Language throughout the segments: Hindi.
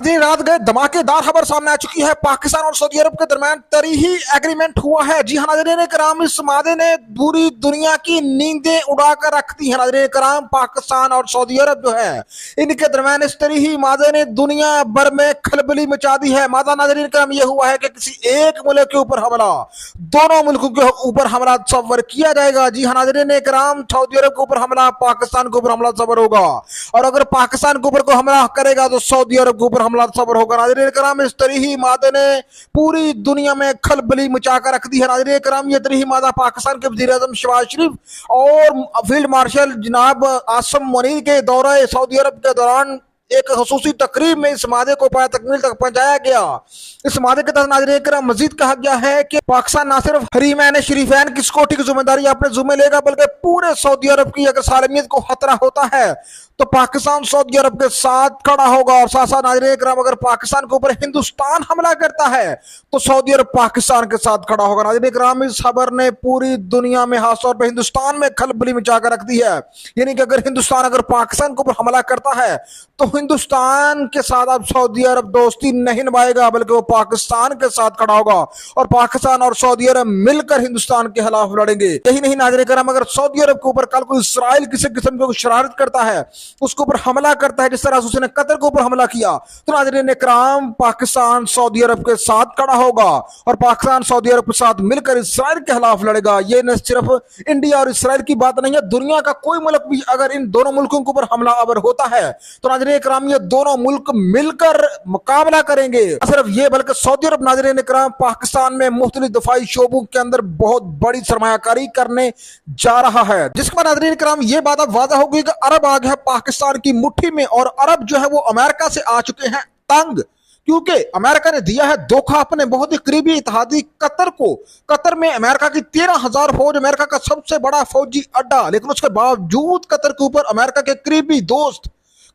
जी रात गए धमाकेदार खबर सामने आ चुकी है। पाकिस्तान और सऊदी अरब के दरमियान तरीही एग्रीमेंट हुआ है। जी हाँ नाज़रीन कराम, इस मादे ने पूरी दुनिया की नींदें उड़ाकर रख दी है। नाज़रीन कराम, पाकिस्तान और सऊदी अरब जो है इनके दरमियान इस तरीही मादे ने दुनिया भर में खलबली मचा दी है। मादा नाज़रीन कराम ये हुआ है कि किसी एक मुल्क के ऊपर हमला, दोनों मुल्कों के ऊपर हमला तस्वर किया जाएगा। जी हाँ नाज़रीन कराम, सऊदी अरब के ऊपर हमला, पाकिस्तान के ऊपर हमला तस्वर होगा, और अगर पाकिस्तान के ऊपर कोई हमला करेगा तो सऊदी अरब के ऊपर हमला सबर होगा। नाज़रीन कराम, इस तरीही मादे ने पूरी दुनिया में खलबली मचाकर रख दी है। नाज़रीन कराम, ये तरीही मादा पाकिस्तान के वज़ीर-ए-आज़म शहबाज शरीफ और फील्ड मार्शल जनाब आसिम मुनीर के दौरे सऊदी अरब के दौरान एक खसूसी तकरीब में इस मादे को पाया तकमील तक पहुंचाया गया। इस मादे के तहत नाज़रीन कराम मजीद कहा गया है कि पाकिस्तान न सिर्फ हरीमैन शरीफैन की सिक्योरिटी की जिम्मेदारी अपने जुम्मे लेगा, बल्कि पूरे सऊदी अरब की अगर सालमियत को खतरा होता है तो पाकिस्तान सऊदी अरब के साथ खड़ा होगा। और साथ साथ नाज़रीन कराम, अगर पाकिस्तान के ऊपर हिंदुस्तान हमला करता है तो सऊदी अरब पाकिस्तान के साथ खड़ा होगा। नाज़रीन कराम, इस खबर ने पूरी दुनिया में खासतौर पर हिंदुस्तान में खलबली मचा कर रख दी है। यानी कि अगर हिंदुस्तान अगर पाकिस्तान के ऊपर हमला करता है तो हिंदुस्तान के साथ अब सऊदी अरब दोस्ती नहीं निभाएगा, बल्कि वो पाकिस्तान के साथ खड़ा होगा और पाकिस्तान और सऊदी अरब मिलकर हिंदुस्तान के खिलाफ लड़ेंगे। यही नहीं नाज़रीन कराम, अगर सऊदी अरब के ऊपर कल को इसराइल किसी किस्म की शरारत करता है, उसके ऊपर हमला करता है, जिस तरह उसने कतर के ऊपर हमला किया, तो नाज़रीन कराम पाकिस्तान सऊदी अरब के साथ खड़ा होगा और पाकिस्तान सऊदी अरब के साथ मिलकर इसराइल के खिलाफ लड़ेगा। ये न सिर्फ इंडिया और इसराइल की बात नहीं है, दुनिया का कोई मुल्क भी अगर इन दोनों मुल्कों के ऊपर हमला अवर होता है तो नाज़रीन कराम ये दोनों मुल्क मिलकर मुकाबला करेंगे। सिर्फ ये बल्कि सऊदी अरब नाज़रीन कराम पाकिस्तान में मुख्तलिफ दफाई शोबों के अंदर बहुत बड़ी सरमायाकारी करने जा रहा है, जिसके बाद नाज़रीन कराम ये बात अब वादा हो गई कि अरब आ गया पाकिस्तान की मुट्ठी में, और अरब जो है वो अमेरिका से आ चुके हैं तंग, क्योंकि अमेरिका ने दिया है धोखा अपने बहुत ही करीबी इत्तेहादी कतर को। कतर में अमेरिका की 13,000 फौज, अमेरिका का सबसे बड़ा फौजी अड्डा, लेकिन उसके बावजूद कतर के ऊपर अमेरिका के करीबी दोस्त,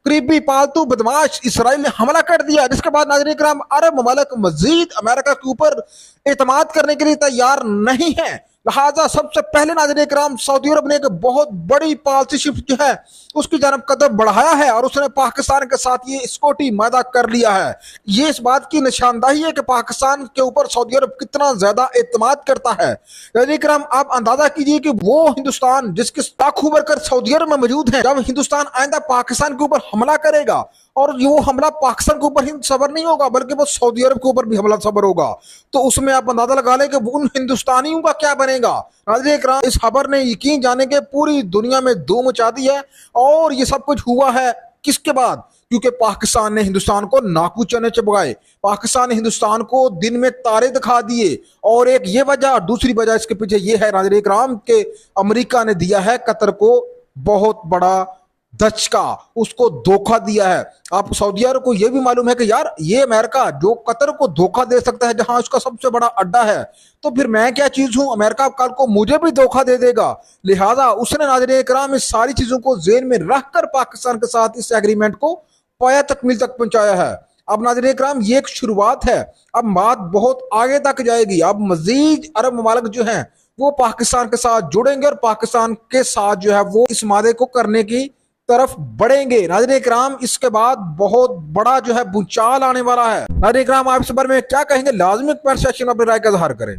करीबी पालतू बदमाश इसराइल ने हमला कर दिया, जिसके बाद नाज़रीन कराम अरब ममालिक मजीद अमेरिका के ऊपर एतमाद करने के लिए तैयार नहीं है। लिहाजा सबसे पहले नाज़रीन कराम सऊदी अरब ने एक बहुत बड़ी पॉलिसी शिफ्ट जो है उसकी जानब कदम बढ़ाया है और उसने पाकिस्तान के साथ ये सिक्योरिटी मैदा कर लिया है। ये इस बात की निशानदाही है कि पाकिस्तान के ऊपर सऊदी अरब कितना ज्यादा एतमाद करता है। नाज़रीन कराम, आप अंदाजा कीजिए कि वो हिंदुस्तान जिसके लाखों वर्कर सऊदी अरब में मौजूद हैं, जब हिंदुस्तान आइंदा पाकिस्तान के ऊपर हमला करेगा और वो हमला पाकिस्तान के ऊपर ही सबर नहीं होगा बल्कि वो सऊदी अरब के ऊपर भी हमला सबर होगा, तो उसमें आप अंदाजा लगा लें कि उन हिंदुस्तानियों का क्या बनेगा। नाज़रीन कराम, इस खबर ने यकीन जाने के पूरी दुनिया में धूम मचा दी है, और ये सब कुछ हुआ है किसके बाद? क्योंकि पाकिस्तान ने हिंदुस्तान को नाकू चने चबगाए, पाकिस्तान ने हिंदुस्तान को दिन में तारे दिखा दिए, और एक ये वजह, और दूसरी वजह इसके पीछे ये है नाज़रीन कराम के अमेरिका ने दिया है कतर को बहुत बड़ा धचका, उसको धोखा दिया है। आप सऊदी अरब को यह भी मालूम है कि यार ये अमेरिका जो कतर को धोखा दे सकता है जहां उसका सबसे बड़ा अड्डा है, तो फिर मैं क्या चीज हूं, अमेरिका कल को मुझे भी धोखा दे देगा। लिहाजा उसने नाज़रीन कराम इस सारी चीजों को ज़हन में रखकर पाकिस्तान के साथ इस एग्रीमेंट को पाया तकमील तक पहुंचाया है। अब नाज़रीन कराम ये एक शुरुआत है, अब बात बहुत आगे तक जाएगी। अब मजीद अरब ममालिक जो हैं वो पाकिस्तान के साथ जुड़ेंगे और पाकिस्तान के साथ जो है वो इस मादे को करने की तरफ बढ़ेंगे। नाज़रीन कराम, इसके बाद बहुत बड़ा जो है भूचाल आने वाला है। नाज़रीन कराम, आप इस बारे में क्या कहेंगे? लाजमी कमेंट सेक्शन में अपनी राय का इजहार करें।